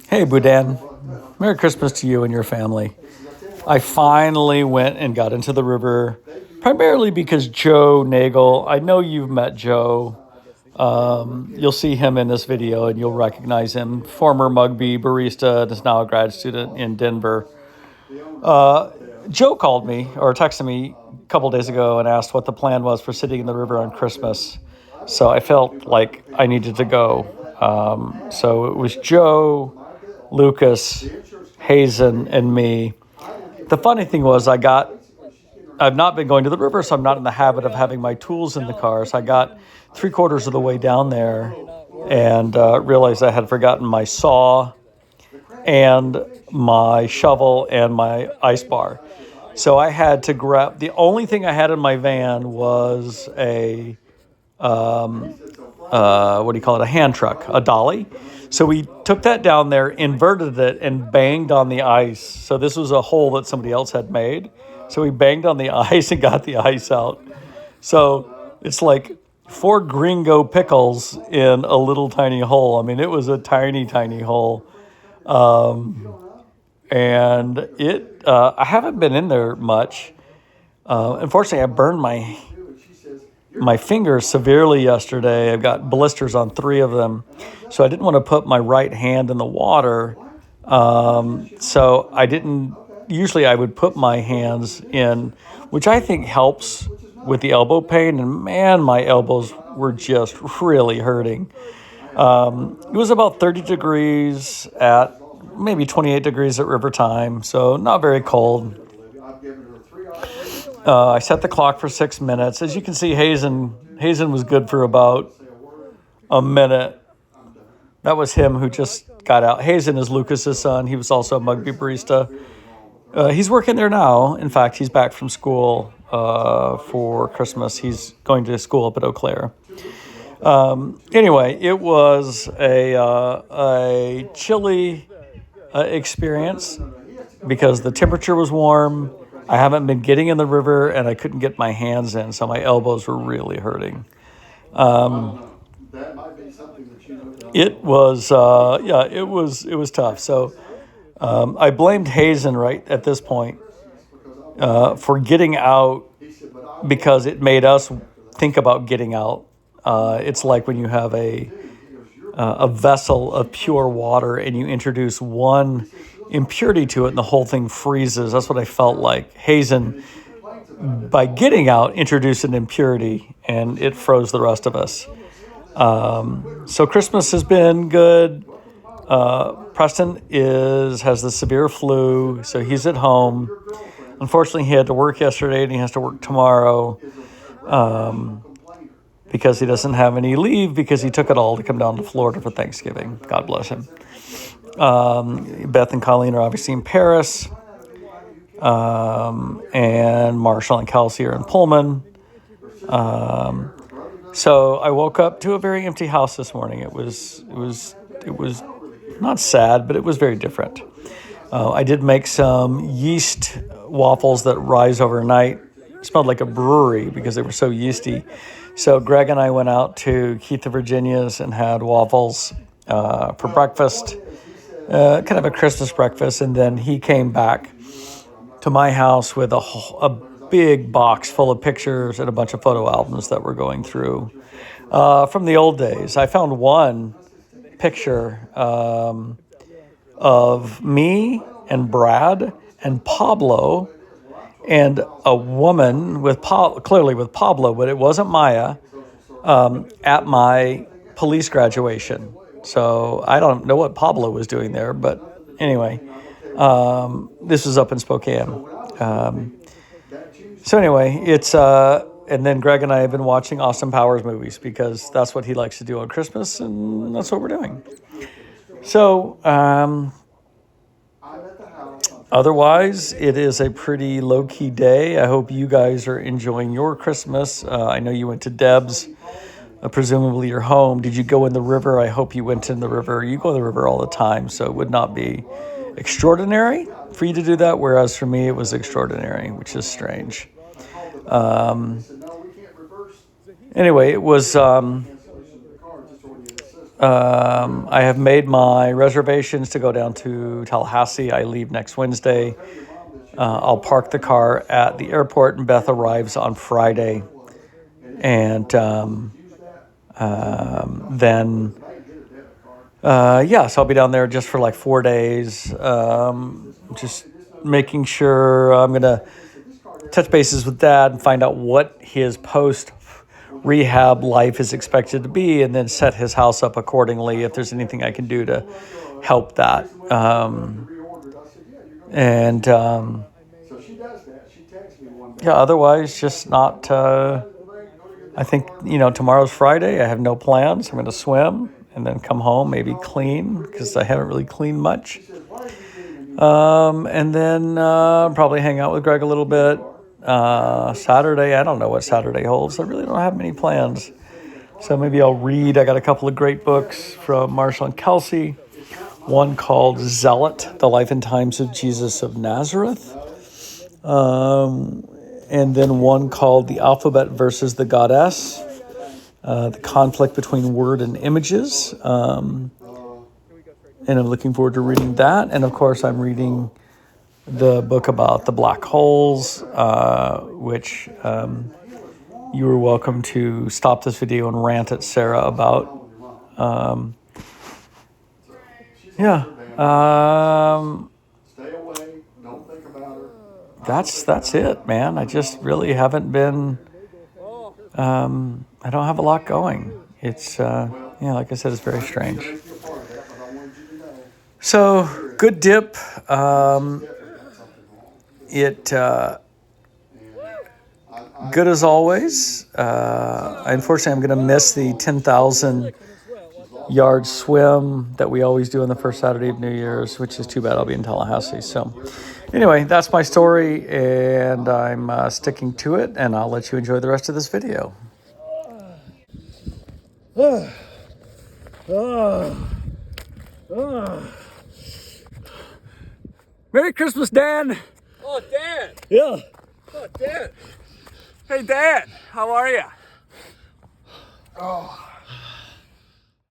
Hey, Boudin. Merry Christmas to you and your family. I finally went and got into the river, primarily because Joe Nagel, I know you've met Joe. You'll see him in this video and you'll recognize him. Former Mugby barista and is now a grad student in Denver. Joe called me or texted me a couple days ago and asked what the plan was for sitting in the river on Christmas. So I felt like I needed to go. So it was Joe, Lucas, Hazen, and me. The funny thing was I've not been going to the river, so I'm not in the habit of having my tools in the car. So I got 3/4 of the way down there and realized I had forgotten my saw and my shovel and my ice bar. So I had to grab, the only thing I had in my van was what do you call it, a hand truck, a dolly. So we took that down there, inverted it, and banged on the ice. So this was a hole that somebody else had made. So we banged on the ice and got the ice out. So it's like 4 gringo pickles in a little tiny hole. I mean, it was a tiny, tiny hole. And I haven't been in there much. Unfortunately, I burned my fingers severely yesterday. I've got blisters on 3 of them. So I didn't want to put my right hand in the water. So I didn't, usually I would put my hands in, which I think helps with the elbow pain. And man, my elbows were just really hurting. It was about 30 degrees at maybe 28 degrees at river time. So not very cold. I set the clock for 6 minutes. As you can see, Hazen was good for about a minute. That was him who just got out. Hazen is Lucas's son. He was also a Mugby barista. He's working there now. In fact, he's back from school for Christmas. He's going to school up at Eau Claire. Anyway, it was a chilly experience because the temperature was warm. I haven't been getting in the river, and I couldn't get my hands in, so my elbows were really hurting. It was, it was tough. So I blamed Hazen right at this point for getting out because it made us think about getting out. It's like when you have a vessel of pure water and you introduce one impurity to it and the whole thing freezes. That's what I felt like. Hazen, by getting out, introduced an impurity and it froze the rest of us. So Christmas has been good. Preston has the severe flu, so he's at home. Unfortunately, he had to work yesterday and he has to work tomorrow because he doesn't have any leave because he took it all to come down to Florida for Thanksgiving. God bless him. Beth and Colleen are obviously in Paris, and Marshall and Kelsey are in Pullman. So I woke up to a very empty house this morning. It was not sad, but it was very different. I did make some yeast waffles that rise overnight. It smelled like a brewery because they were so yeasty. So Greg and I went out to Keith of Virginia's and had waffles for breakfast, kind of a Christmas breakfast. And then he came back to my house with a big box full of pictures and a bunch of photo albums that we're going through from the old days. I found one picture of me and Brad and Pablo and a woman clearly with Pablo, but it wasn't Maya, at my police graduation. So I don't know what Pablo was doing there, but anyway, this was up in Spokane. So anyway, it's and then Greg and I have been watching Austin Powers movies because that's what he likes to do on Christmas, and that's what we're doing. So otherwise, it is a pretty low-key day. I hope you guys are enjoying your Christmas. I know you went to Deb's, presumably your home. Did you go in the river? I hope you went in the river. You go in the river all the time, so it would not be extraordinary for you to do that, whereas for me it was extraordinary, which is strange. Anyway, it was I have made my reservations to go down to Tallahassee. I leave next Wednesday. I'll park the car at the airport, and Beth arrives on Friday. And then, so I'll be down there just for like 4 days. Just making sure I'm going to touch bases with Dad and find out what his post rehab life is expected to be, and then set his house up accordingly if there's anything I can do to help that. Otherwise, just not. I think, tomorrow's Friday. I have no plans. I'm going to swim and then come home, maybe clean, because I haven't really cleaned much. And then probably hang out with Greg a little bit. Saturday, I don't know what Saturday holds. I really don't have many plans. So maybe I'll read. I got a couple of great books from Marshall and Kelsey. One called Zealot, The Life and Times of Jesus of Nazareth. And then one called The Alphabet versus the Goddess, the conflict between word and images. And I'm looking forward to reading that. And of course, I'm reading the book about the black holes, which you were welcome to stop this video and rant at Sarah about. That's it, man. I just really haven't been. I don't have a lot going. It's like I said, it's very strange. So good dip. Good as always. Unfortunately, I'm going to miss the 10,000 yard swim that we always do on the first Saturday of New Year's, which is too bad. I'll be in Tallahassee. So anyway, that's my story, and I'm sticking to it, and I'll let you enjoy the rest of this video. Merry Christmas, Dan. Oh, Dan. Yeah. Oh, Dan. Hey, Dan. How are you? Oh.